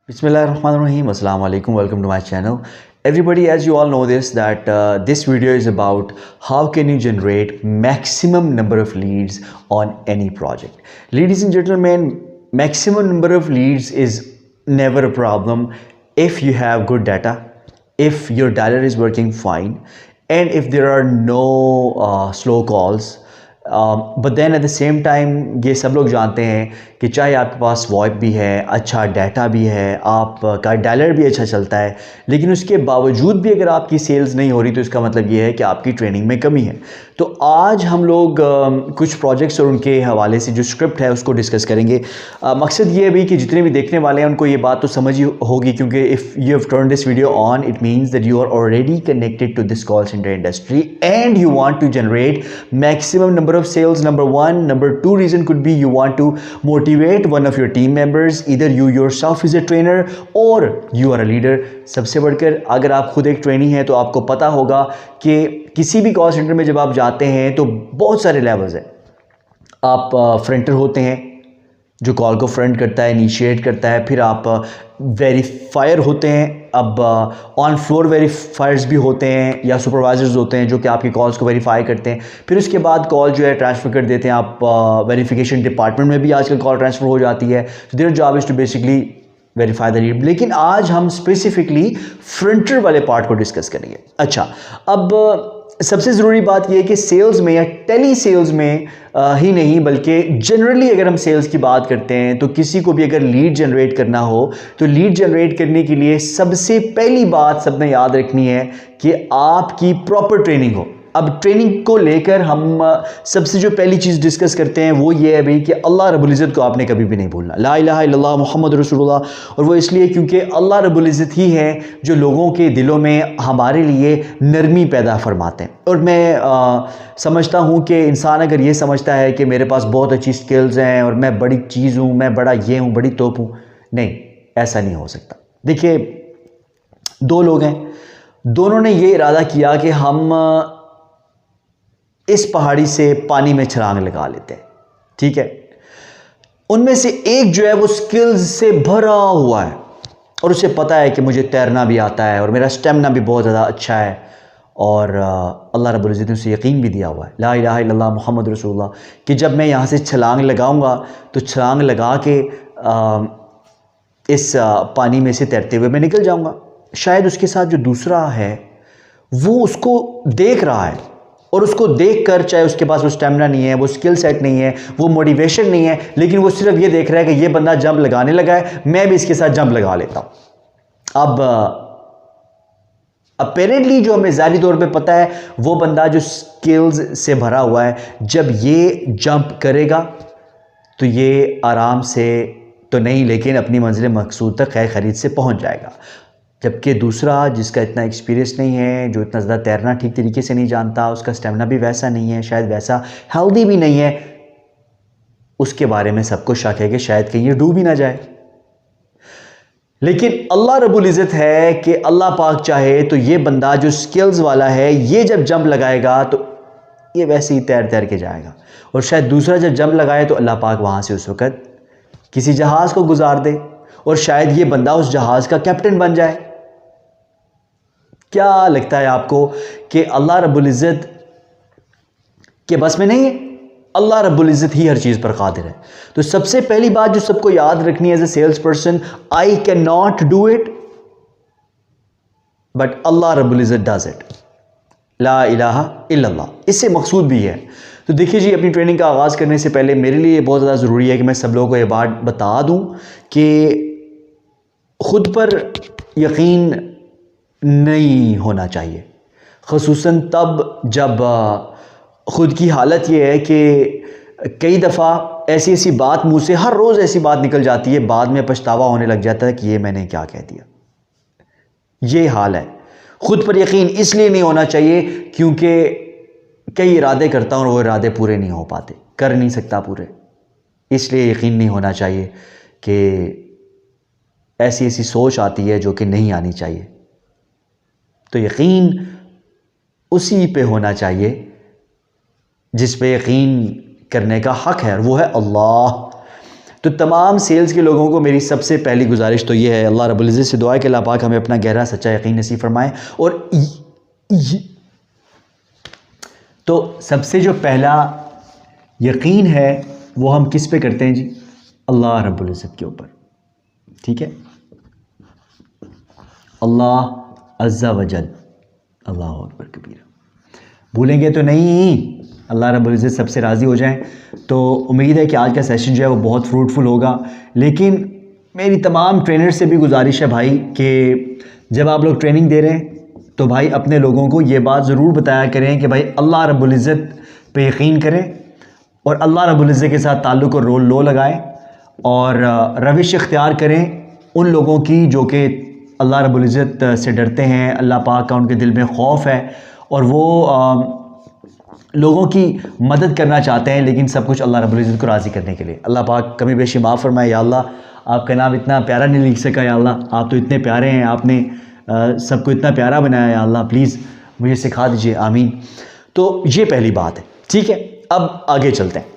Bismillahirrahmanirrahim. Assalamu alaikum. Welcome to my channel. Everybody, as you all know that this video is about how can you generate maximum number of leads on any project. Ladies and gentlemen, maximum number of leads is never a problem if you have good data, if your dialer is working fine, and if there are no slow calls. But then at the same time ये सब लोग जानते हैं कि चाहे आपके पास VoIP भी है, अच्छा डाटा भी है, आपका डायलर भी अच्छा चलता है, लेकिन उसके बावजूद भी अगर आपकी सेल्स नहीं हो रही तो इसका मतलब ये है कि आपकी ट्रेनिंग में कमी है। तो आज हम लोग कुछ प्रोजेक्ट्स और उनके हवाले से जो स्क्रिप्ट है उसको डिस्कस करेंगे। मकसद ये है भी कि जितने भी देखने वाले हैं उनको ये बात तो समझ ही होगी, क्योंकि if you have turn this video on it means that you are already connected to this call centre industry and you want to generate maximum number of sales. Number one. Number two reason could be you want to motivate one of your team members. Either you yourself is a trainer or you are a leader. सबसे बढ़कर अगर आप खुद एक trainee हैं तो आपको पता होगा कि किसी भी कॉल सेंटर में जब आप जाते हैं तो बहुत सारे लेवल्स हैं। आप फ्रंटर होते हैं जो कॉल को फ्रंट करता है, इनिशिएट करता है, फिर आप वेरीफायर होते हैं, अब ऑन फ्लोर वेरीफायर्स भी होते हैं या सुपरवाइजर्स होते हैं जो कि आपकी कॉल्स को वेरीफाई करते हैं, फिर उसके बाद कॉल जो है ट्रांसफ़र कर देते हैं। आप वेरिफिकेशन डिपार्टमेंट में भी आजकल कॉल ट्रांसफ़र हो जाती है, तो their job is to basically verify the lead. लेकिन आज हम स्पेसिफिकली फ्रंटर वाले पार्ट को डिस्कस करेंगे। अच्छा, अब सबसे ज़रूरी बात यह है कि सेल्स में या टेली सेल्स में ही नहीं बल्कि जनरली अगर हम सेल्स की बात करते हैं तो किसी को भी अगर लीड जनरेट करना हो तो लीड जनरेट करने के लिए सबसे पहली बात सबने याद रखनी है कि आपकी प्रॉपर ट्रेनिंग हो। अब ट्रेनिंग को लेकर हम सबसे जो पहली चीज़ डिस्कस करते हैं वो ये है भाई कि अल्लाह रब्बुल इज़्ज़त को आपने कभी भी नहीं भूलना। ला इलाहा इल्लल्लाह मुहम्मद रसूलुल्लाह। और वो इसलिए क्योंकि अल्लाह रब्बुल इज़्ज़त ही है जो लोगों के दिलों में हमारे लिए नरमी पैदा फरमाते हैं। और मैं समझता हूँ कि इंसान अगर ये समझता है कि मेरे पास बहुत अच्छी स्किल्स हैं और मैं बड़ी चीज़ हूँ, मैं बड़ा ये हूँ, बड़ी तोप हूँ, नहीं, ऐसा नहीं हो सकता। देखिए, दो लोग हैं, दोनों ने ये इरादा किया कि हम इस पहाड़ी से पानी में छलांग लगा लेते हैं, ठीक है। उनमें से एक जो है वो स्किल्स से भरा हुआ है और उसे पता है कि मुझे तैरना भी आता है और मेरा स्टेमिना भी बहुत ज़्यादा अच्छा है, और अल्लाह रब्बुल इज़्ज़त ने उसे यकीन भी दिया हुआ है, ला इलाहा इल्लल्लाह मुहम्मद रसूलुल्लाह, कि जब मैं यहाँ से छलांग लगाऊंगा तो छलांग लगा के इस पानी में से तैरते हुए मैं निकल जाऊँगा। शायद उसके साथ जो दूसरा है वो उसको देख रहा है और उसको देखकर, चाहे उसके पास वो स्टेमिना नहीं है, वो स्किल सेट नहीं है, वो मोटिवेशन नहीं है, लेकिन वो सिर्फ ये देख रहा है कि ये बंदा जंप लगाने लगा है, मैं भी इसके साथ जंप लगा लेता हूं। अब अपेरेंटली जो हमें ज़ाहिरी तौर पे पता है वो बंदा जो स्किल्स से भरा हुआ है, जब ये जंप करेगा तो ये आराम से तो नहीं लेकिन अपनी मंजिल मकसूद तक खैर खरीद से पहुंच जाएगा। जबकि दूसरा जिसका इतना एक्सपीरियंस नहीं है, जो इतना ज़्यादा तैरना ठीक तरीके से नहीं जानता, उसका स्टेमिना भी वैसा नहीं है, शायद वैसा हेल्दी भी नहीं है, उसके बारे में सबको शक है कि शायद कहीं ये डूब ही ना जाए। लेकिन अल्लाह रब्बुल इज़्ज़त है कि अल्लाह पाक चाहे तो ये बंदा जो स्किल्स वाला है ये जब जंप लगाएगा तो ये वैसे ही तैर तैर के जाएगा, और शायद दूसरा जब जंप लगाए तो अल्लाह पाक वहाँ से उस वक़्त किसी जहाज़ को गुजार दे और शायद ये बंदा उस जहाज़ का कैप्टन बन जाए। क्या लगता है आपको कि अल्लाह रब्बुल इज़्ज़त के बस में नहीं है? अल्लाह रब्बुल इज़्ज़त ही हर चीज़ पर कादिर है। तो सबसे पहली बात जो सबको याद रखनी है as a sales person, I can not do it but अल्लाह रब्बुल इज़्ज़त डज इट। ला इलाहा इल्लल्लाह, इससे मकसूद भी है। तो देखिए जी, अपनी ट्रेनिंग का आगाज़ करने से पहले मेरे लिए बहुत ज़्यादा ज़रूरी है कि मैं सब लोगों को ये बात बता दूँ कि ख़ुद पर यकीन नहीं होना चाहिए, ख़ुसूसन तब जब ख़ुद की हालत ये है कि कई दफ़ा ऐसी ऐसी बात मुँह से हर रोज़ ऐसी बात निकल जाती है, बाद में पछतावा होने लग जाता है कि ये मैंने क्या कह दिया। ये हाल है। ख़ुद पर यकीन इसलिए नहीं होना चाहिए क्योंकि कई इरादे करता हूँ और वो इरादे पूरे नहीं हो पाते, कर नहीं सकता पूरे, इसलिए यकीन नहीं होना चाहिए कि ऐसी ऐसी सोच आती है जो कि नहीं आनी चाहिए। तो यकीन उसी पे होना चाहिए जिस पे यकीन करने का हक है, और वो है अल्लाह। तो तमाम सेल्स के लोगों को मेरी सबसे पहली गुजारिश तो ये है, अल्लाह रब्बुल इज़्ज़त से दुआ है कि अल्लाह पाक हमें अपना गहरा सच्चा यकीन नसीब फरमाए। और तो सबसे जो पहला यकीन है वो हम किस पे करते हैं जी? अल्लाह रब्बुल इज़्ज़त के ऊपर, ठीक है। अल्लाह अज़्ज़ा वजल, अल्लाह अकबर कबीरा, भूलेंगे तो नहीं। अल्लाह रब्बुल इज़्ज़त सबसे राज़ी हो जाएं। तो उम्मीद है कि आज का सेशन जो है वो बहुत फ्रूटफुल होगा। लेकिन मेरी तमाम ट्रेनर से भी गुजारिश है भाई कि जब आप लोग ट्रेनिंग दे रहे हैं तो भाई अपने लोगों को ये बात ज़रूर बताया करें कि भाई अल्लाह रब्बुल इज़्ज़त पे यकीन करें और अल्लाह रब्बुल इज़्ज़त के साथ ताल्लुक़ और रोल लो लगाएं और रविश इख्तियार करें उन लोगों की जो कि अल्लाह रब्बुल इज़्ज़त से डरते हैं, अल्लाह पाक का उनके दिल में खौफ है और वो लोगों की मदद करना चाहते हैं, लेकिन सब कुछ अल्लाह रब्बुल इज़्ज़त को राज़ी करने के लिए। अल्लाह पाक कमी बेशी माफ़ फरमाए। या अल्लाह, आपका नाम इतना प्यारा नहीं लिख सका, या अल्लाह आप तो इतने प्यारे हैं, आपने सबको इतना प्यारा बनाया, या अल्लाह प्लीज़ मुझे सिखा दीजिए, आमीन। तो ये पहली बात है, ठीक है। अब आगे चलते हैं।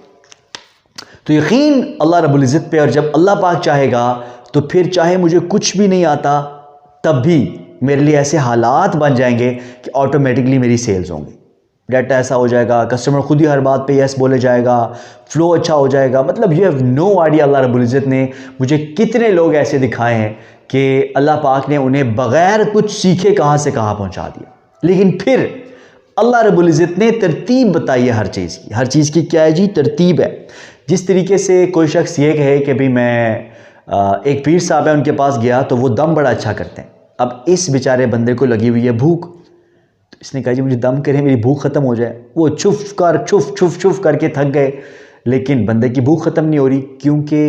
तो यकीन अल्लाह रब्बुल इज़्ज़त पे, और जब अल्लाह पाक चाहेगा तो फिर चाहे मुझे कुछ भी नहीं आता तब भी मेरे लिए ऐसे हालात बन जाएंगे कि ऑटोमेटिकली मेरी सेल्स होंगी, डाटा ऐसा हो जाएगा, कस्टमर खुद ही हर बात पे यस बोले जाएगा, फ्लो अच्छा हो जाएगा। मतलब यू हैव नो आइडिया अल्लाह रब्बुल इज़्ज़त ने मुझे कितने लोग ऐसे दिखाए हैं कि अल्लाह पाक ने उन्हें बग़ैर कुछ सीखे कहाँ से कहाँ पहुँचा दिया। लेकिन फिर अल्लाह रब्बुल इज़्ज़त ने तरतीब बताई है हर चीज़ की। हर चीज़ की क्या है जी? तरतीब है। जिस तरीके से कोई शख्स ये कहे कि भाई मैं एक पीर साहब है उनके पास गया तो वो दम बड़ा अच्छा करते हैं। अब इस बेचारे बंदे को लगी हुई है भूख, तो इसने कहा जी मुझे दम करे, मेरी भूख ख़त्म हो जाए। वो छुफ करके थक गए, लेकिन बंदे की भूख ख़त्म नहीं हो रही, क्योंकि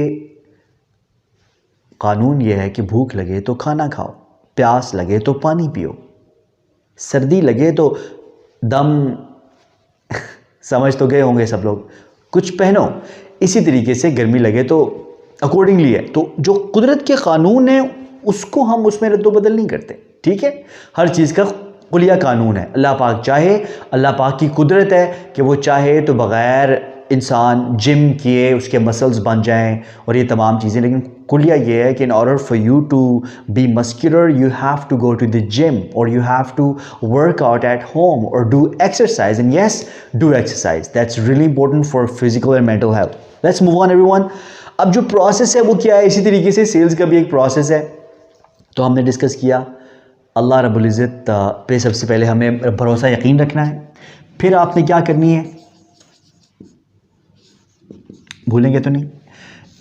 कानून ये है कि भूख लगे तो खाना खाओ, प्यास लगे तो पानी पियो, सर्दी लगे तो दम समझ तो गए होंगे सब लोग, कुछ पहनो। इसी तरीके से गर्मी लगे तो अकॉर्डिंगली है। तो जो कुदरत के कानून है उसको हम उसमें रद्दो बदल नहीं करते, ठीक है। हर चीज़ का कुलिया कानून है। अल्लाह पाक चाहे, अल्लाह पाक की कुदरत है कि वो चाहे तो बग़ैर इंसान जिम किए उसके मसल्स बन जाएं और ये तमाम चीज़ें। लेकिन कुलिया ये है कि in order for you to be muscular you have to go to the gym और you have to work out at home और do exercise. And yes, do exercise, that's really important for physical and mental health. Let's move on everyone. अब जो process है वो क्या है? इसी तरीके से सेल्स का भी एक प्रोसेस है। तो हमने डिस्कस किया अल्लाह रब्बुल इज़्ज़त पे सबसे पहले हमें भरोसा यकीन रखना है। फिर आपने क्या करनी है, भूलेंगे तो नहीं,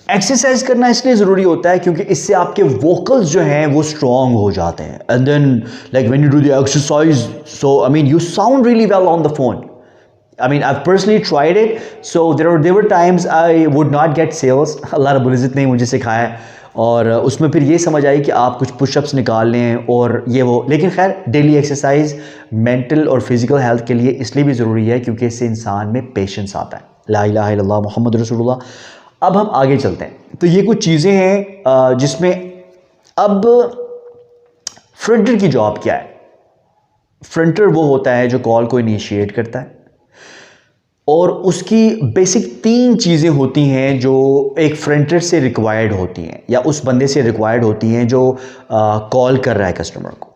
एक्सरसाइज करना इसलिए ज़रूरी होता है क्योंकि इससे आपके वोकल्स जो हैं वो स्ट्रॉन्ग हो जाते हैं। And then like when you do the exercise, so I mean you sound really well on the phone. I mean, I've personally tried it. So there were times I would not get sales. अल्लाह रब्बुल इज़्ज़त ने मुझे सिखाया है और उसमें फिर ये समझ आई कि आप कुछ पुशअप्स निकाल लें और ये वो। लेकिन खैर डेली एक्सरसाइज मेंटल और फिजिकल हेल्थ के लिए इसलिए भी ज़रूरी है क्योंकि इससे इंसान में पेशेंस आता है। ला इलाहा इल्लल्लाह मुहम्मद रसूलुल्लाह। अब हम आगे चलते हैं। तो ये कुछ चीज़ें हैं जिसमें अब फ्रंटर की जॉब क्या है। फ्रंटर वो होता है जो कॉल को इनिशिएट करता है और उसकी बेसिक 3 चीज़ें होती हैं जो एक फ्रंटर से रिक्वायर्ड होती हैं या उस बंदे से रिक्वायर्ड होती हैं जो कॉल कर रहा है कस्टमर को।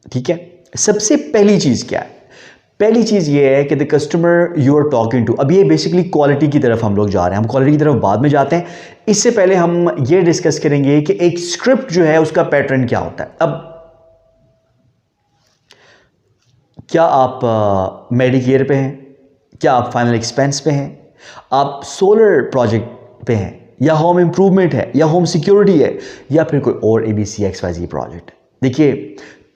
ठीक है, सबसे पहली चीज़ क्या है? पहली चीज़ ये है कि the customer you are talking to. अब ये बेसिकली क्वालिटी की तरफ हम लोग जा रहे हैं, हम क्वालिटी की तरफ बाद में जाते हैं। इससे पहले हम ये डिस्कस करेंगे कि एक स्क्रिप्ट जो है उसका पैटर्न क्या होता है। अब क्या आप मेडिकेयर पे हैं, क्या आप फाइनल एक्सपेंस पे हैं, आप सोलर प्रोजेक्ट पे हैं, या होम इम्प्रूवमेंट है, या होम सिक्योरिटी है, या फिर कोई और ABCXYZ प्रोजेक्ट। देखिए,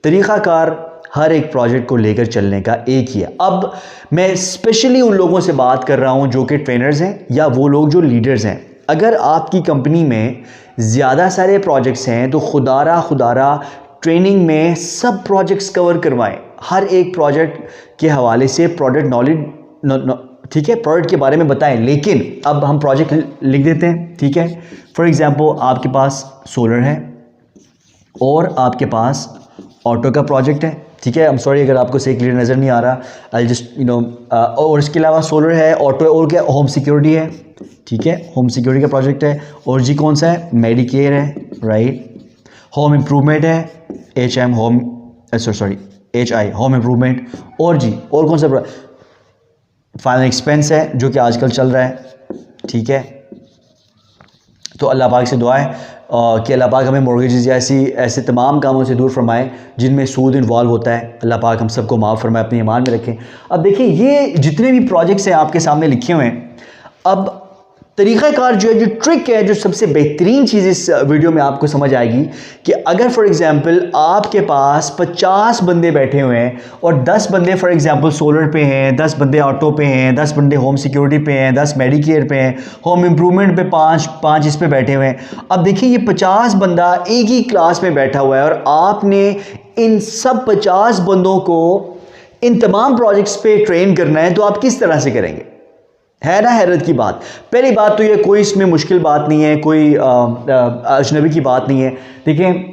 तरीक़ाकार हर एक प्रोजेक्ट को लेकर चलने का एक ही है। अब मैं स्पेशली उन लोगों से बात कर रहा हूं जो कि ट्रेनर्स हैं या वो लोग जो लीडर्स हैं। अगर आपकी कंपनी में ज़्यादा सारे प्रोजेक्ट्स हैं तो खुदारा ट्रेनिंग में सब प्रोजेक्ट्स कवर करवाएं। हर एक प्रोजेक्ट के हवाले से प्रोडक्ट नॉलेज, ठीक है, प्रोडक्ट के बारे में बताएं। लेकिन अब हम प्रोजेक्ट लिख देते हैं। ठीक है, फॉर एग्जांपल आपके पास सोलर है और आपके पास ऑटो का प्रोजेक्ट है। ठीक है, आई एम सॉरी अगर आपको सही क्लियर नज़र नहीं आ रहा, आई जस्ट और इसके अलावा सोलर है, ऑटो, और क्या होम सिक्योरिटी है, ठीक है, होम सिक्योरिटी का प्रोजेक्ट है। और जी कौन सा है, मेडिकेयर है, राइट। होम इम्प्रूवमेंट है, HM home, sorry HI home improvement. और जी और कौन सा, फाइनल एक्सपेंस है जो कि आजकल चल रहा है, ठीक है। तो अल्लाह पाक से दुआ है कि अल्लाह पाक हमें मॉर्गेजेस या ऐसे तमाम कामों से दूर फरमाए जिनमें सूद इन्वॉल्व होता है। अल्लाह पाक हम सबको माफ़ फरमाए, अपने ईमान में रखें। अब देखिए ये जितने भी प्रोजेक्ट्स हैं आपके सामने लिखे हुए हैं, अब तरीक़ाकार जो है, जो ट्रिक है, जो सबसे बेहतरीन चीज़ इस वीडियो में आपको समझ आएगी कि अगर फॉर एग्जांपल आपके पास 50 बंदे बैठे हुए हैं और 10 बंदे फॉर एग्जांपल सोलर पे हैं, 10 बंदे ऑटो पे हैं, 10 बंदे होम सिक्योरिटी पे हैं, 10 मेडिकेयर पे हैं, होम इम्प्रूवमेंट पे 5 इस पे बैठे हुए हैं। अब देखिए ये 50 बंदा एक ही क्लास में बैठा हुआ है और आपने इन सब 50 बंदों को इन तमाम प्रोजेक्ट्स पे ट्रेन करना है, तो आप किस तरह से करेंगे? है ना हैरत की बात। पहली बात तो ये कोई इसमें मुश्किल बात नहीं है, कोई अजनबी की बात नहीं है। देखें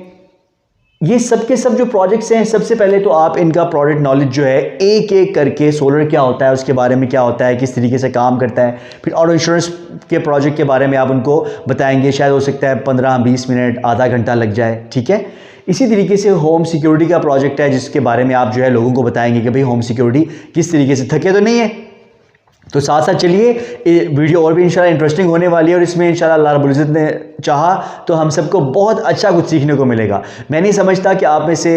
ये सब के सब जो प्रोजेक्ट्स हैं, सबसे पहले तो आप इनका प्रोडक्ट नॉलेज जो है एक एक करके, सोलर क्या होता है, उसके बारे में क्या होता है, किस तरीके से काम करता है, फिर ऑटो इंश्योरेंस के प्रोजेक्ट के बारे में आप उनको बताएंगे। शायद हो सकता है 15-20 मिनट, आधा घंटा लग जाए, ठीक है। इसी तरीके से होम सिक्योरिटी का प्रोजेक्ट है जिसके बारे में आप जो है लोगों को बताएंगे कि भाई होम सिक्योरिटी किस तरीके से, थके तो नहीं है। तो साथ साथ चलिए वीडियो और भी इंशाल्लाह इंटरेस्टिंग होने वाली है और इसमें इंशाल्लाह अल्लाह रब्बुल इज़्ज़त ने चाहा तो हम सबको बहुत अच्छा कुछ सीखने को मिलेगा। मैं नहीं समझता कि आप में से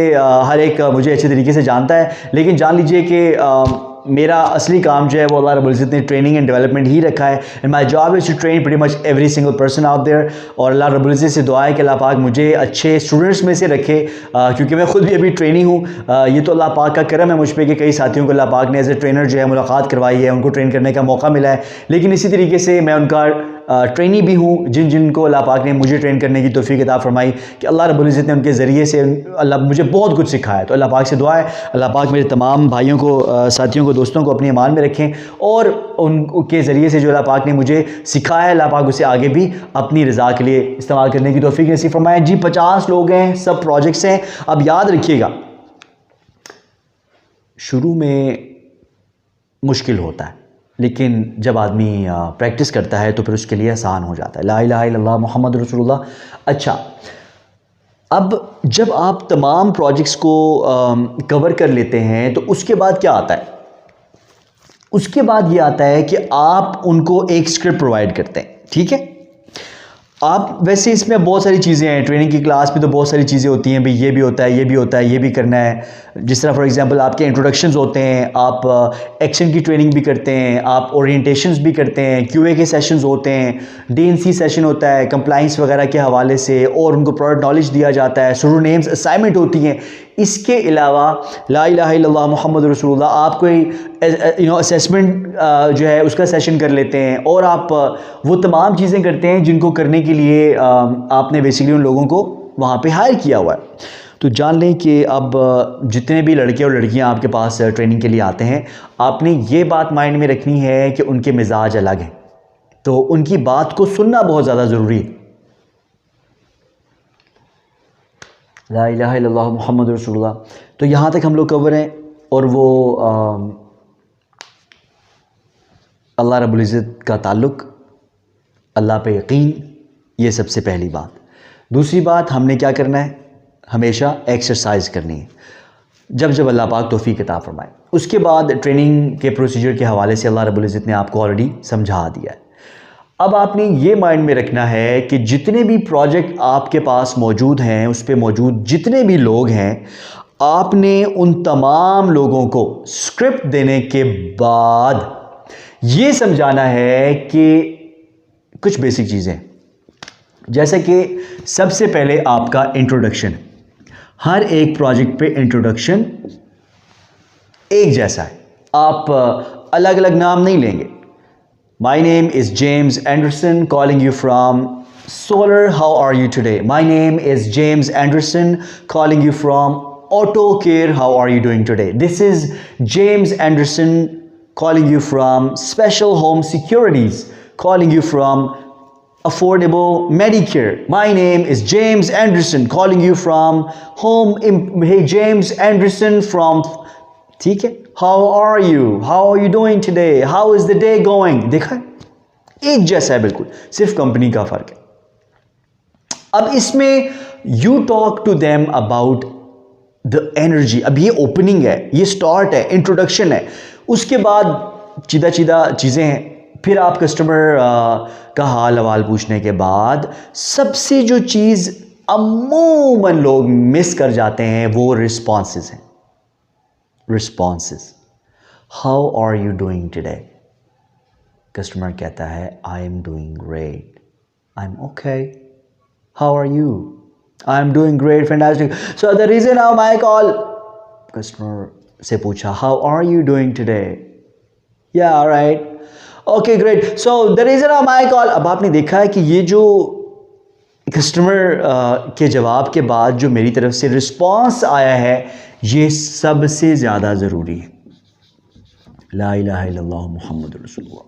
हर एक मुझे अच्छे तरीके से जानता है, लेकिन जान लीजिए कि मेरा असली काम जो है वो अल्लाह रब्बुल इज़्ज़त ने ट्रेनिंग एंड डेवलपमेंट ही रखा है। And my job is to train pretty much every single person out there. और अल्लाह रब्बुल इज़्ज़त से दुआ है कि अल्लाह पाक मुझे अच्छे स्टूडेंट्स में से रखे, क्योंकि मैं खुद भी अभी ट्रेनी हूँ। ये तो अल्लाह पाक का करम है मुझ पर कि कई साथियों को अल्लाह पाक ने एज ए ट्रेनर जो है मुलाकात करवाई है, उनको ट्रेन करने का मौका मिला है। लेकिन इसी तरीके से मैं उनका ट्रेनी भी हूँ जिनको अल्लाह पाक ने मुझे ट्रेन करने की तौफीक अता फरमाई कि अल्लाह रब्बुल इज़्ज़त ने उनके ज़रिए से अल्लाह मुझे बहुत कुछ सिखाया। तो अल्लाह पाक से दुआ है अल्लाह पाक मेरे तमाम भाइयों को, साथियों को, दोस्तों को अपने ईमान में रखें और उनके ज़रिए से जो अल्लाह पाक ने मुझे सिखाया अल्लाह पाक उसे आगे भी अपनी रज़ा के लिए इस्तेमाल करने की तौफीक नसीब फरमाए। जी 50 लोग हैं, सब प्रोजेक्ट्स हैं। अब याद रखिएगा शुरू में मुश्किल होता है, लेकिन जब आदमी प्रैक्टिस करता है तो फिर उसके लिए आसान हो जाता है। ला इलाहा इल्लल्लाह मुहम्मद रसूलुल्लाह। अच्छा, अब जब आप तमाम प्रोजेक्ट्स को कवर कर लेते हैं तो उसके बाद क्या आता है? उसके बाद ये आता है कि आप उनको एक स्क्रिप्ट प्रोवाइड करते हैं, ठीक है। आप वैसे इसमें बहुत सारी चीज़ें हैं, ट्रेनिंग की क्लास में तो बहुत सारी चीज़ें होती हैं, भाई ये भी होता है, ये भी होता है, ये भी करना है। जिस तरह फॉर एग्जांपल आपके इंट्रोडक्शंस होते हैं, आप एक्शन की ट्रेनिंग भी करते हैं, आप ओरिएंटेशंस भी करते हैं, QA के सेशंस होते हैं, DNC सेशन होता है कंप्लाइंस वगैरह के हवाले से, और उनको प्रोडक्ट नॉलेज दिया जाता है, शुरू नेम्स असाइनमेंट होती हैं। इसके अलावा ला इलाहा इल्लल्लाह मुहम्मद रसूलुल्लाह आप कोई असेसमेंट जो है उसका सेशन कर लेते हैं, और आप वो तमाम चीज़ें करते हैं जिनको करने के लिए आपने बेसिकली उन लोगों को वहाँ पे हायर किया हुआ है। तो जान लें कि अब जितने भी लड़के और लड़कियाँ आपके पास ट्रेनिंग के लिए आते हैं, आपने ये बात माइंड में रखनी है कि उनके मिजाज अलग हैं, तो उनकी बात को सुनना बहुत ज़्यादा ज़रूरी है। ला इलाहा इल्लल्लाह मुहम्मद रसूलुल्लाह। तो यहाँ तक हम लोग कवर हैं, और वो अल्लाह रब्बुल इज़्ज़त का ताल्लुक़, अल्लाह पे यकीन, ये सबसे पहली बात। दूसरी बात, हमने क्या करना है? हमेशा एक्सरसाइज करनी है जब जब अल्लाह पाक तौफीक अता फरमाए। उसके बाद ट्रेनिंग के प्रोसीजर के हवाले से अल्लाह रब्बुल इज़्ज़त ने आपको ऑलरेडी समझा दिया है। अब आपने ये माइंड में रखना है कि जितने भी प्रोजेक्ट आपके पास मौजूद हैं, उस पे मौजूद जितने भी लोग हैं, आपने उन तमाम लोगों को स्क्रिप्ट देने के बाद ये समझाना है कि कुछ बेसिक चीज़ें, जैसे कि सबसे पहले आपका इंट्रोडक्शन। हर एक प्रोजेक्ट पे इंट्रोडक्शन एक जैसा है, आप अलग अलग नाम नहीं लेंगे। My name is James Anderson calling you from Solar. How are you today? My name is James Anderson calling you from Auto Care. How are you doing today? This is James Anderson calling you from Special Home Securities, calling you from affordable Medicare. My name is James Anderson calling you from home. Hey, James Anderson from, ठीक है, how are you doing today, how is the day going? देखा है, एक जैसा है बिल्कुल, सिर्फ company का फर्क है. अब इसमें you talk to them about the energy. अब ये ओपनिंग है, ये स्टार्ट है, इंट्रोडक्शन है, उसके बाद सीधा सीधा चीज़ें हैं. फिर आप कस्टमर का हाल हवाल पूछने के बाद सबसे जो चीज़ अमूमन लोग मिस कर जाते हैं वो रिस्पॉन्सेज हैं. Responses, how are you doing today? Customer कहता है I am doing great, I am okay, how are you? I am doing great, fantastic. So the reason of my call, customer से पूछा how are you doing today? या alright, okay great, so the reason of my call. अब आपने देखा है कि ये जो कस्टमर के जवाब के बाद जो मेरी तरफ से रिस्पॉन्स आया है ये सबसे ज़्यादा ज़रूरी है. ला इलाहा इल्लल्लाह मुहम्मद रसूलुल्लाह.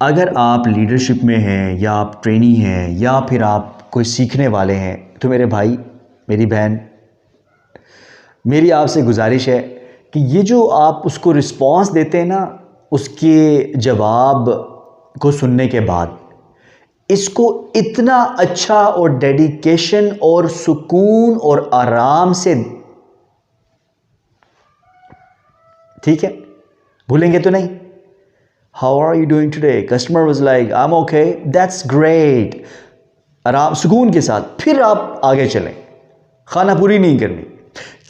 अगर आप लीडरशिप में हैं या आप ट्रेनी हैं या फिर आप कोई सीखने वाले हैं तो मेरे भाई मेरी बहन, मेरी आपसे गुजारिश है कि ये जो आप उसको रिस्पॉन्स देते हैं ना, उसके जवाब को सुनने के बाद इसको इतना अच्छा और डेडिकेशन और सुकून और आराम से, ठीक है, भूलेंगे तो नहीं. How are you doing today? Customer was like I am okay, that's great. आराम सुकून के साथ फिर आप आगे चलें, खाना पूरी नहीं करनी,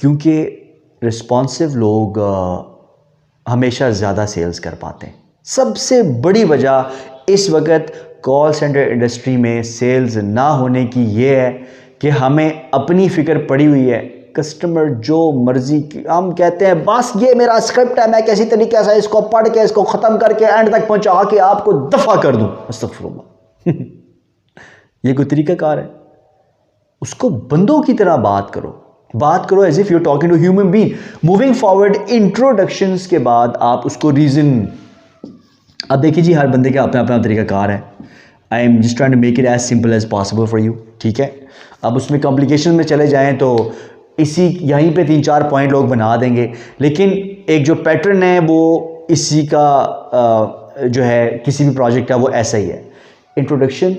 क्योंकि रिस्पॉन्सिव लोग हमेशा ज़्यादा सेल्स कर पाते हैं. सबसे बड़ी वजह इस वक्त कॉल सेंटर इंडस्ट्री में सेल्स ना होने की ये है कि हमें अपनी फ़िक्र पड़ी हुई है. कस्टमर जो मर्जी की, हम कहते हैं बस ये मेरा स्क्रिप्ट है, मैं कैसी तरीके से इसको पढ़ के इसको ख़त्म करके एंड तक पहुंचा के आपको दफ़ा कर दूं. अस्तग़फिरुल्लाह. ये कोई तरीक़ाकार है? उसको बंदों की तरह बात करो as if you talking to human being. Moving forward, introductions के बाद आप उसको रीज़न, अब देखिए जी हर बंदे का अपना अपना तरीक़ाकार है. I am just trying to make it as simple as possible for you, ठीक है. अब उसमें कॉम्प्लिकेशन में चले जाएं तो इसी यहीं पे 3-4 पॉइंट लोग बना देंगे, लेकिन एक जो पैटर्न है वो इसी का जो है किसी भी प्रोजेक्ट का वो ऐसा ही है. इंट्रोडक्शन,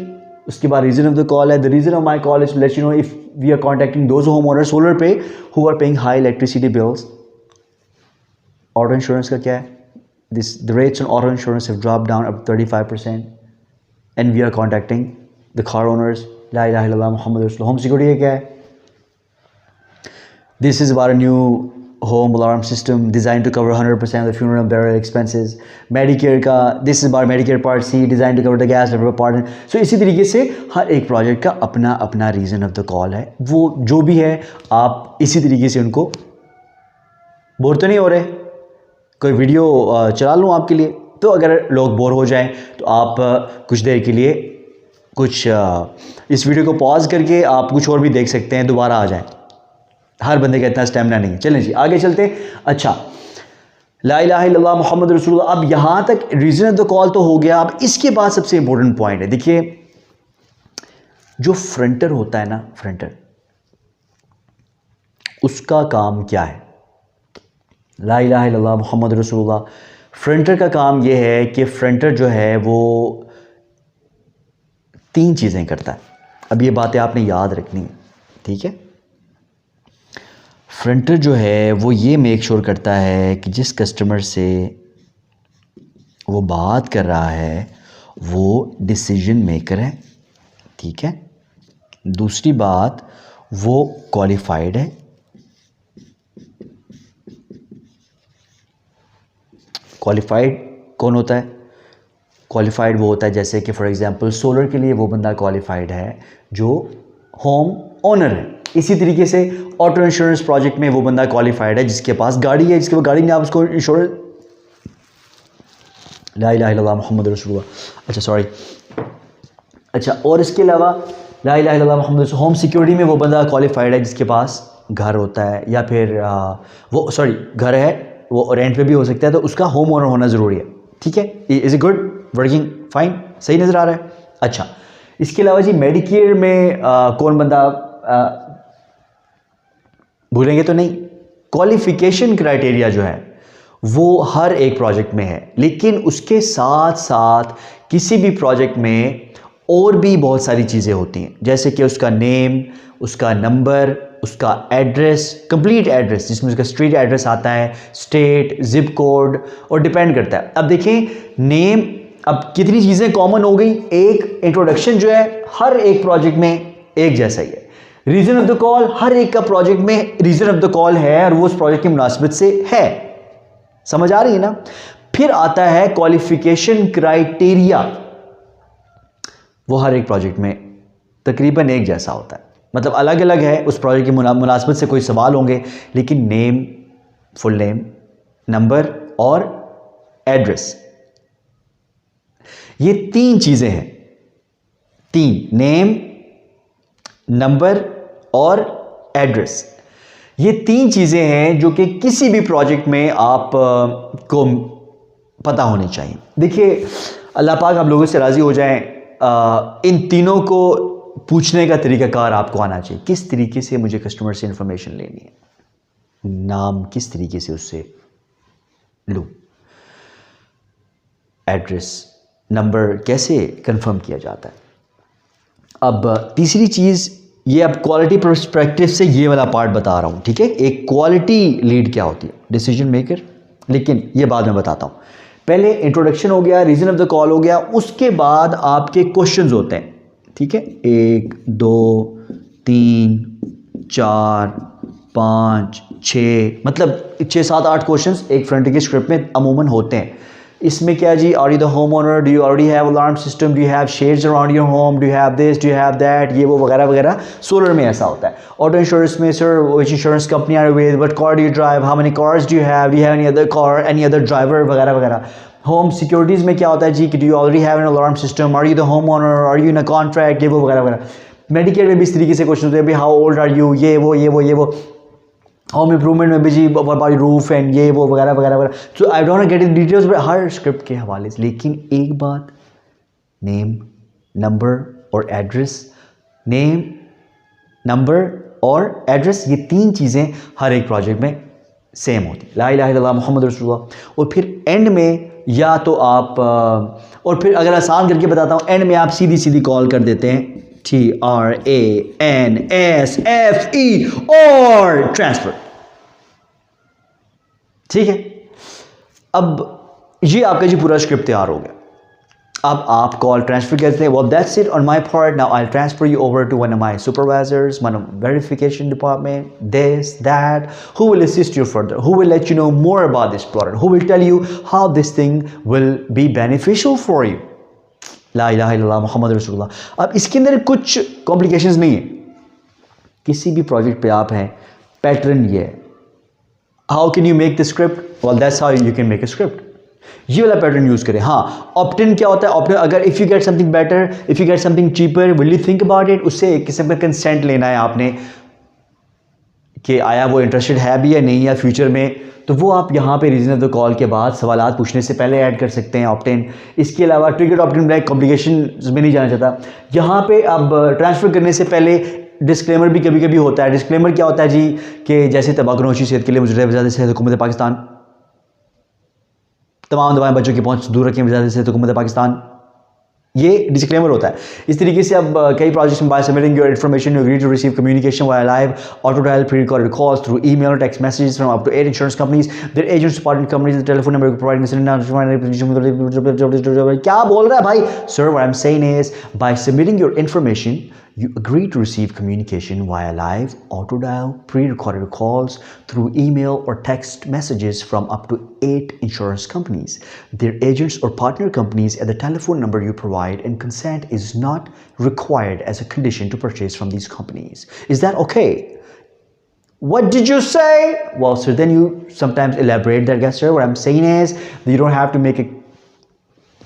उसके बाद रीज़न ऑफ द कॉल है. The reason of my call is to let you know if we are contacting those home owners solar पे who are paying high electricity bills. Auto insurance का क्या है? The rates on auto insurance have dropped down up 35% and we are contacting the car owners. ला इलाहा इल्लल्लाह मुहम्मद रसूलुल्लाह. Home security क्या है? This is about a new home alarm system designed to cover 100% of the funeral and burial expenses. Medicare का, this is about Medicare Part C designed to cover the gas level part. So इसी तरीके से हर एक project का अपना अपना reason of the call है. वो जो भी है आप इसी तरीके से उनको, बोर तो नहीं हो रहे? कोई वीडियो चला लूँ आपके लिए? तो अगर लोग बोर हो जाएं तो आप कुछ देर के लिए इस वीडियो को पॉज करके आप कुछ और भी देख सकते हैं, दोबारा आ जाएं. हर बंदे का इतना स्टेमिना नहीं है. चलें जी आगे चलते हैं. अच्छा, ला इलाहा इल्लल्लाह मुहम्मद रसूलुल्लाह. अब यहाँ तक रीज़न ऑफ द कॉल तो हो गया. अब इसके बाद सबसे इंपॉर्टेंट पॉइंट है, देखिए जो फ्रंटर होता है ना, फ्रंटर, उसका काम क्या है? ला इलाहा इल्लल्लाह मुहम्मद रसूलुल्लाह. फ्रंटर का काम यह है कि फ्रंटर जो है वो 3 चीज़ें करता है. अब ये बातें आपने याद रखनी है, ठीक है. फ्रंटर जो है वो ये मेक श्योर करता है कि जिस कस्टमर से वो बात कर रहा है वो डिसीजन मेकर है, ठीक है. दूसरी बात, वो क्वालिफाइड है. क्वालिफाइड कौन होता है? क्वालिफाइड वो होता है जैसे कि फॉर एग्जांपल सोलर के लिए वो बंदा क्वालिफाइड है जो होम ओनर है. इसी तरीके से ऑटो इंश्योरेंस प्रोजेक्ट में वो बंदा क्वालिफाइड है जिसके पास गाड़ी है, जिसके पास गाड़ी नहीं, आप उसको इंश्योरेंस. ला इलाहा इल्लल्लाह मुहम्मद रसूलुल्लाह. अच्छा सॉरी. अच्छा, और इसके अलावा ला इलाहा इल्लल्लाह मुहम्मद रसूलुल्लाह, होम सिक्योरिटी में वो बंदा क्वालिफाइड है जिसके पास घर होता है या फिर वो सॉरी घर है, वो रेंट पे भी हो सकता है, तो उसका होम ओनर होना ज़रूरी है, ठीक है. Is it good, working fine, सही नज़र आ रहा है? अच्छा, इसके अलावा जी मेडिकेयर में कौन बंदा भूलेंगे तो नहीं, क्वालिफिकेशन क्राइटेरिया जो है वो हर एक प्रोजेक्ट में है, लेकिन उसके साथ साथ किसी भी प्रोजेक्ट में और भी बहुत सारी चीज़ें होती हैं, जैसे कि उसका नेम, उसका नंबर, उसका एड्रेस, कंप्लीट एड्रेस जिसमें उसका स्ट्रीट एड्रेस आता है, स्टेट, जिप कोड, और डिपेंड करता है। अब देखें नेम, अब कितनी चीज़ें कॉमन हो गई, एक इंट्रोडक्शन जो है हर एक प्रोजेक्ट में एक जैसा ही है, रीजन ऑफ द कॉल हर एक का प्रोजेक्ट में रीजन ऑफ द कॉल है और वो उस प्रोजेक्ट की मुनासिबत से है, समझ आ रही है ना। फिर आता है क्वालिफिकेशन क्राइटेरिया, वो हर एक प्रोजेक्ट में तकरीबन एक जैसा होता है, मतलब अलग अलग है, उस प्रोजेक्ट की मुनासिबत से कोई सवाल होंगे, लेकिन नेम, फुल नेम, नंबर और एड्रेस, ये तीन चीजें हैं, तीन, नेम, नंबर और एड्रेस, ये तीन चीजें हैं जो कि किसी भी प्रोजेक्ट में आप को पता होनी चाहिए। देखिए अल्लाह पाक आप लोगों से राजी हो जाएं, इन तीनों को पूछने का तरीकाकार आपको आना चाहिए, किस तरीके से मुझे कस्टमर से इंफॉर्मेशन लेनी है, नाम किस तरीके से उससे लूं, एड्रेस, नंबर कैसे कंफर्म किया जाता है। अब तीसरी चीज़ ये, अब क्वालिटी पर्सपेक्टिव से ये वाला पार्ट बता रहा हूँ, ठीक है, एक क्वालिटी लीड क्या होती है, डिसीजन मेकर, लेकिन ये बाद में बताता हूँ। पहले इंट्रोडक्शन हो गया, रीजन ऑफ द कॉल हो गया, उसके बाद आपके क्वेश्चंस होते हैं, ठीक है, 1 2 3 4 5 6, मतलब 6 7 8 क्वेश्चंस एक फ्रंट की स्क्रिप्ट में अमूमन होते हैं। इसमें क्या जी, are you the home owner, do you already have alarm system, do you have shades around your home, do you have this, do you have that, ये वो वगैरह वगैरह। सोलर में ऐसा होता है। ऑटो इंश्योरेंस में, sir which insurance company are you with, what car do you drive, how many cars do you have any other car, any other driver वगैरह वगैरह। होम सिक्योरिटीज़ में क्या होता है जी, कि do you already have an alarm system, are you the home owner, are you in a contract, ये वो वगैरह वगैरह। मेडिकेयर में भी इस तरीके से क्वेश्चन होते हैं, भाई हाउ ओल्ड आर यू, ये वो ये वो ये वो। होम इम्प्रूवमेंट में भी जी बाई रूफ एंड ये वो वगैरह वगैरह वगैरह। So I don't get in details हर स्क्रिप्ट के हवाले से, लेकिन एक बात, नेम, नंबर और एड्रेस, नेम, नंबर और एड्रेस, ये तीन चीज़ें हर एक प्रोजेक्ट में सेम होती, ला इलाहा इल्लल्लाह मुहम्मद रसूलुल्लाह। और फिर एंड में या तो आप और फिर अगर आसान करके बताता हूँ, एंड में आप सीधी सीधी कॉल कर देते हैं TRANSFE और ट्रांसफर, ठीक है। अब ये आपका जी पूरा स्क्रिप्ट तैयार हो गया। अब आप कॉल ट्रांसफर करते हैं, well that's it on my part, now I'll transfer you over to one of my supervisors, one of verification department, this, that, who will assist you further, who will let you know more about this product, who will tell you how this thing will be beneficial for you। ला इलाहा इल्लल्लाह मुहम्मद रसूलुल्लाह। अब इसके अंदर कुछ complications नहीं है, किसी भी प्रोजेक्ट पे आप हैं, पैटर्न ये है, how can you make the script, well that's how you can make a script, ये वाला पैटर्न यूज करें। हाँ, ऑप्ट-इन क्या होता है, ऑप्ट-इन अगर if you get something better, if you get something cheaper, will you think about it, उससे एक किस्म का कंसेंट लेना है आपने कि आया वो इंटरेस्टेड है भी या नहीं या फ्यूचर में, तो वो आप यहाँ पे रीजन ऑफ द कॉल के बाद सवालात पूछने से पहले ऐड कर सकते हैं ऑप्ट-इन। इसके अलावा ट्रिगर ऑप्ट-इन ब्लैक कॉम्प्लिकेशन में नहीं जाना चाहता, यहाँ पे अब ट्रांसफ़र करने से पहले डिस्क्लेमर भी कभी कभी होता है। डिस्क्लेमर क्या होता है जी, कि जैसे तंबाकूनोशी सेहत के लिए मुजरिम वजारत सेहत हुकूमत पाकिस्तान, तमाम दवाएं बच्चों की पहुंच दूर रखें वजारत सेहत हुकूमत पाकिस्तान, ये डिस्क्लेमर होता है। इस तरीके से अब कई प्रोजेक्ट्स में by submitting your information you agree to receive communication via live auto dial pre recorded calls through email और text messages from up to 8 insurance companies, their agents partner companies, telephone number providing, क्या बोल रहा है भाई। Sir what I am saying is by submitting your information you agree to receive communication via live, auto dial, pre-recorded calls through email or text messages from up to 8 insurance companies, their agents or partner companies at the telephone number you provide, and consent is not required as a condition to purchase from these companies. Is that okay? What did you say? Well, sir, then you sometimes elaborate that, guys, sir. What I'm saying is you don't have to make a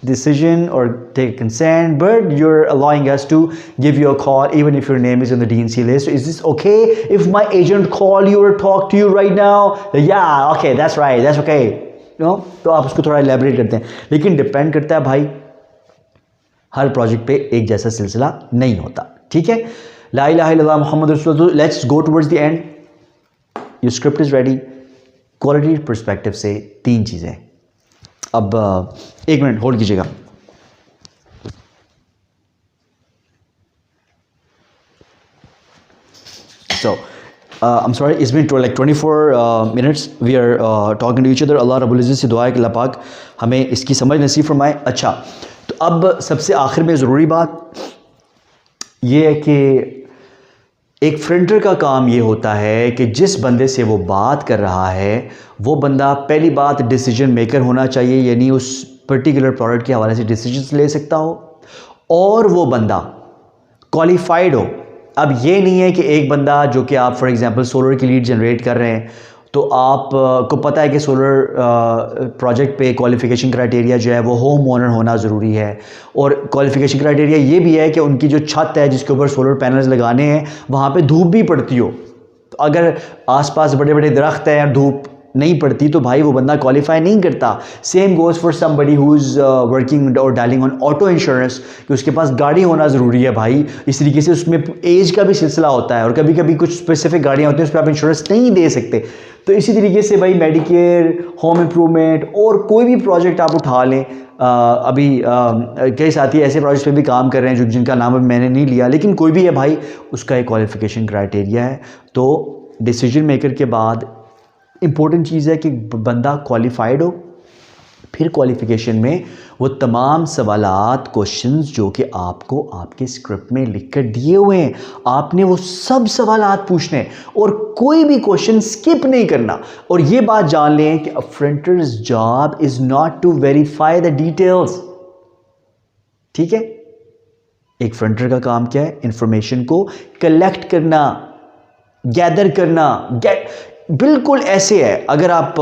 decision or take consent, but you're allowing us to give you a call even if your name is on the DNC list. So is this okay if my agent call you or talk to you right now? Yeah, okay, that's right, that's okay, you know, तो आप उसको थोड़ा elaborate करते हैं, लेकिन depend करता है भाई हर प्रोजेक्ट पे एक जैसा सिलसिला नहीं होता, ठीक है। ला इलाहा इल्लल्लाह मुहम्मद रसूलुल्लाह। Let's go towards the end. Your script is ready. Quality perspective से 3 चीज़ें। अब 1 मिनट होल्ड कीजिएगा। So, I'm sorry, it's been like 24 minutes. We are talking to each other. Allah रब्बुल इज़्ज़त से दुआ है कि अल्लाह पाक हमें इसकी समझ नसीब फरमाए। अच्छा, तो अब सबसे आखिर में ज़रूरी बात ये है कि एक फ्रंटर का काम ये होता है कि जिस बंदे से वो बात कर रहा है वो बंदा पहली बात डिसीजन मेकर होना चाहिए, यानी उस पर्टिकुलर प्रोडक्ट के हवाले से डिसीजंस ले सकता हो, और वो बंदा क्वालिफाइड हो। अब ये नहीं है कि एक बंदा जो कि आप फॉर एग्जांपल सोलर की लीड जनरेट कर रहे हैं तो आप को पता है कि सोलर प्रोजेक्ट पे क्वालिफ़िकेशन क्राइटेरिया जो है वो होम ओनर होना ज़रूरी है, और क्वालिफ़िकेशन क्राइटेरिया ये भी है कि उनकी जो छत है जिसके ऊपर सोलर पैनल्स लगाने हैं वहाँ पे धूप भी पड़ती हो। तो अगर आसपास बड़े बड़े दरख्त हैं और धूप नहीं पड़ती तो भाई वो बंदा क्वालिफाई नहीं करता। Same goes for somebody who is working और डालिंग ऑन ऑटो इंश्योरेंस, कि उसके पास गाड़ी होना ज़रूरी है भाई। इस तरीके से उसमें एज का भी सिलसिला होता है और कभी कभी कुछ स्पेसिफिक गाड़ियाँ होती हैं उस पर आप इंश्योरेंस नहीं दे सकते। तो इसी तरीके से भाई मेडिकेयर, होम इम्प्रूवमेंट और कोई भी प्रोजेक्ट आप उठा लें। अभी कई साथी ऐसे प्रोजेक्ट्स पे भी काम कर रहे हैं जिनका नाम अभी मैंने नहीं लिया, लेकिन कोई भी है भाई उसका एक क्वालिफ़िकेशन क्राइटेरिया है। तो डिसीजन मेकर के बाद इम्पोर्टेंट चीज़ है कि बंदा क्वालिफाइड हो। फिर क्वालिफ़िकेशन में वो तमाम सवालात, क्वेश्चंस जो कि आपको आपके स्क्रिप्ट में लिख कर दिए हुए हैं, आपने वो सब सवालात पूछने और कोई भी क्वेश्चन स्किप नहीं करना। और ये बात जान लें कि a fronter's job is not to verify the details, ठीक है। एक फ्रंटर का काम क्या है? इंफॉर्मेशन को कलेक्ट करना, गैदर करना। बिल्कुल ऐसे है अगर आप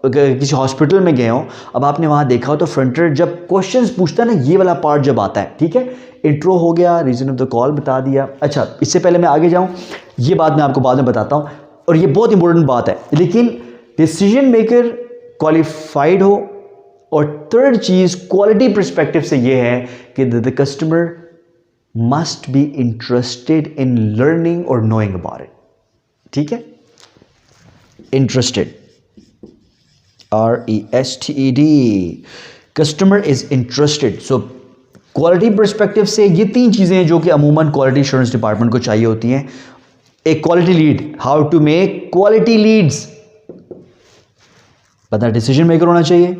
किसी हॉस्पिटल में गए हो, अब आपने वहाँ देखा हो तो फ्रंटर जब क्वेश्चंस पूछता है ना, ये वाला पार्ट जब आता है, ठीक है, इंट्रो हो गया, रीज़न ऑफ द कॉल बता दिया। अच्छा, इससे पहले मैं आगे जाऊँ, ये बात मैं आपको बाद में बताता हूँ और ये बहुत इंपॉर्टेंट बात है, लेकिन डिसीजन मेकर क्वालिफाइड हो। और थर्ड चीज़ क्वालिटी पर्सपेक्टिव से ये है कि the customer must be interested in learning और नोइंग अबाउट इट, ठीक है। Interested, RESTED, customer is interested. So quality perspective से ये 3 चीज़ें हैं जो कि अमूमन क्वालिटी एश्योरेंस डिपार्टमेंट को चाहिए होती हैं। एक quality lead, how to make quality leads. बंदा डिसीजन मेकर होना चाहिए,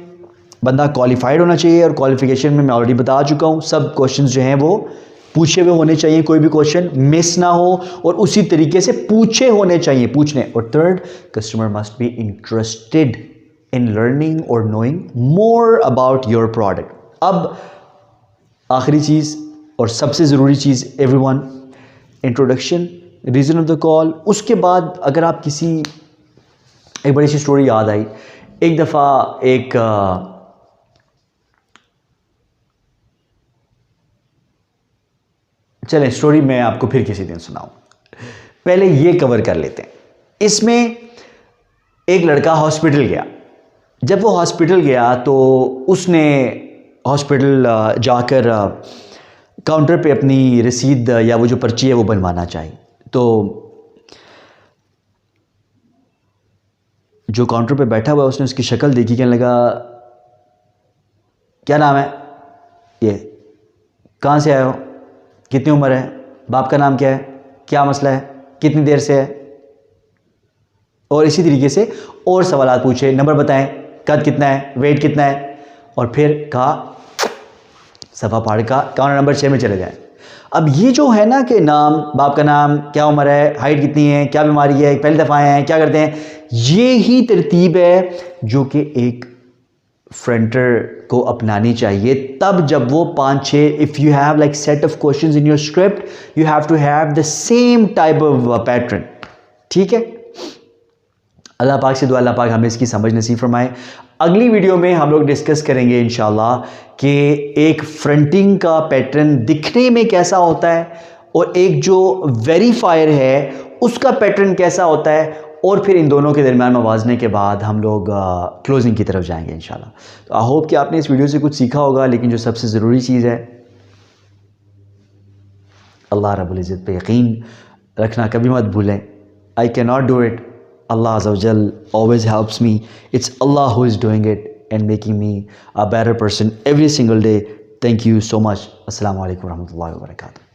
बंदा क्वालिफाइड होना चाहिए, और क्वालिफिकेशन में मैं ऑलरेडी बता चुका हूँ, सब क्वेश्चंस जो हैं वो पूछे हुए होने चाहिए, कोई भी क्वेश्चन मिस ना हो और उसी तरीके से पूछे होने चाहिए, पूछने। और third, customer must be interested in learning और knowing more about your product. अब आखिरी चीज़ और सबसे ज़रूरी चीज़ everyone, introduction, reason of the call. उसके बाद अगर आप एक बड़ी सी स्टोरी याद आई, एक दफ़ा चलें स्टोरी मैं आपको फिर किसी दिन सुनाऊं, पहले ये कवर कर लेते हैं। इसमें एक लड़का हॉस्पिटल गया। जब वो हॉस्पिटल गया तो उसने हॉस्पिटल जाकर काउंटर पे अपनी रसीद या वो जो पर्ची है वो बनवाना चाहिए। तो जो काउंटर पे बैठा हुआ उसने उसकी शक्ल देखी, कहने लगा क्या नाम है, ये कहाँ से आए हो, कितनी उम्र है, बाप का नाम क्या है, क्या मसला है, कितनी देर से है, और इसी तरीके से और सवालात पूछे। नंबर बताएं, कद कितना है, वेट कितना है, और फिर कहा सफ़ा फाड़ का काउंटर नंबर 6 में चले जाएं। अब ये जो है ना कि नाम, बाप का नाम, क्या उम्र है, हाइट कितनी है, क्या बीमारी है, पहली दफ़ा आए हैं, क्या करते हैं, ये ही तरतीब है जो कि एक फ्रंटर को अपनानी चाहिए। तब जब वो 5-6, if you have like set of questions in your script, you have to have the same type of pattern, ठीक है। अल्लाह पाक से दुआ, अल्लाह पाक हमें इसकी समझ नसीब फरमाए। अगली वीडियो में हम लोग डिस्कस करेंगे इंशाल्लाह कि एक फ्रंटिंग का पैटर्न दिखने में कैसा होता है और एक जो वेरीफायर है उसका पैटर्न कैसा होता है, और फिर इन दोनों के दरमियान मवाजने के बाद हम लोग क्लोजिंग की तरफ जाएंगे इंशाल्लाह। तो आई होप कि आपने इस वीडियो से कुछ सीखा होगा, लेकिन जो सबसे ज़रूरी चीज़ है अल्लाह रब्बुल इज़्ज़त पे यकीन रखना कभी मत भूलें। I cannot do it. Allah Azza wa Jal always helps me. It's Allah who is doing it and making me a better person every single day. Thank you so much. Assalamu alaikum warahmatullahi wabarakatuh.